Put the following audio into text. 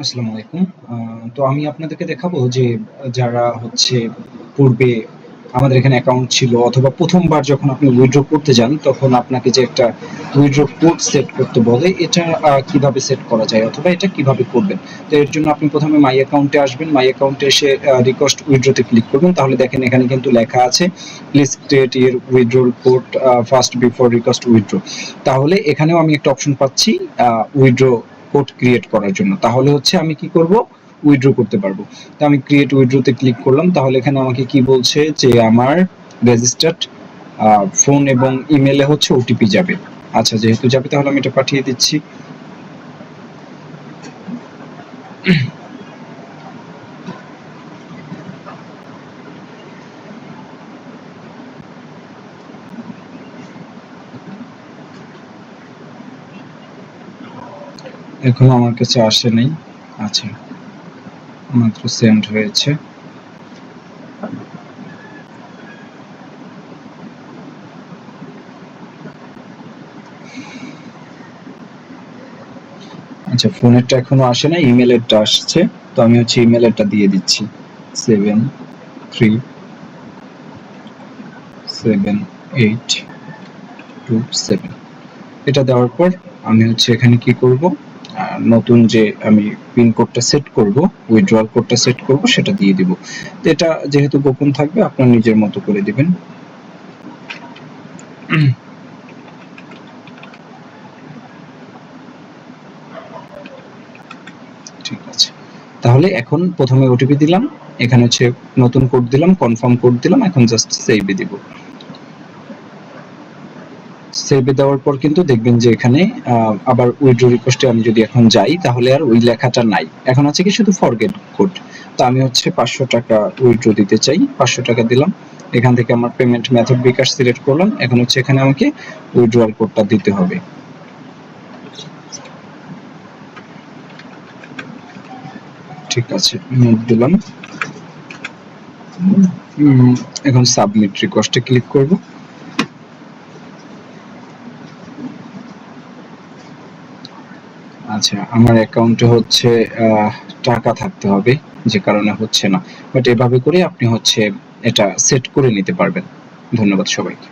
আসসালামু আলাইকুম। তো আমি আপনাদেরকে দেখাবো যে যারা হচ্ছে পূর্বে আমাদের এখানে অ্যাকাউন্ট ছিল অথবা ১ম বার যখন আপনি উইথড্র করতে যান তখন আপনাকে যে একটা উইথড্র কোড সেট করতে বলে এটা কিভাবে সেট করা যায় অথবা এটা কিভাবে করবেন। তো এর জন্য আপনি ১ম এ মাই অ্যাকাউন্টে আসবেন। মাই অ্যাকাউন্টে এসে রিকোয়েস্ট উইথড্রতে ক্লিক করবেন। তাহলে দেখেন এখানে কিন্তু লেখা আছে please create your withdrawal code first before request withdraw. তাহলে এখানেও আমি একটা অপশন পাচ্ছি উইথড্র কোড ক্রিয়েট করার জন্য। তাহলে হচ্ছে আমি কি করব উইথড্র করতে পারবো। তো আমি ক্রিয়েট উইথড্রতে ক্লিক করলাম। তাহলে এখানে আমাকে কি বলছে যে আমার রেজিস্টার্ড ফোন এবং ইমেলে হচ্ছে ওটিপি যাবে। আচ্ছা যেহেতু যাবে তাহলে আমি এটা পাঠিয়ে দিচ্ছি। এখনো আমার কাছে আসে নাই। আচ্ছা মাত্র সেন্ড হয়েছে। আচ্ছা ফোনেরটা এখনো আসে নাই, ইমেলেরটা আসছে। তো আমি হচ্ছে ইমেলেরটা দিয়ে দিচ্ছি 737827। এটা দেওয়ার পর আমি হচ্ছে এখানে কি করব নতুন যে আমি পিন কোডটা সেট করব উইথড্রয়াল কোডটা সেট করব সেটা দিয়ে দিব। তো এটা যেহেতু গোপন থাকবে আপনার নিজের মতো করে দিবেন। ঠিক আছে, তাহলে এখন প্রথমে ওটিপি দিলাম, এখানে হচ্ছে নতুন কোড দিলাম, কনফার্ম কোড দিলাম, এখন জাস্ট সেভে দিব। সেভে দেওয়ার পর কিন্তু দেখবেন যে এখানে আবার উইথড্র রিকোয়েস্টে আমি যদি এখন যাই তাহলে আর ওই লেখাটা নাই, এখন আছে কি শুধু ফরগেট কোড। তো আমি হচ্ছে 500 টাকা উইথড্র দিতে চাই, 500 টাকা দিলাম। এখান থেকে আমার পেমেন্ট মেথড বিকাশ সিলেক্ট করলাম। এখন হচ্ছে এখানে আমাকে উইথড্রয়াল কোডটা দিতে হবে। ঠিক আছে নোট দিলাম। এখন সাবমিট রিকোয়েস্টে ক্লিক করব। আচ্ছা আমার অ্যাকাউন্টে হচ্ছে টাকা থাকতে হবে যে কারণে হচ্ছে না, বাট এভাবে করে আপনি হচ্ছে এটা সেট করে নিতে পারবেন। ধন্যবাদ সবাইকে।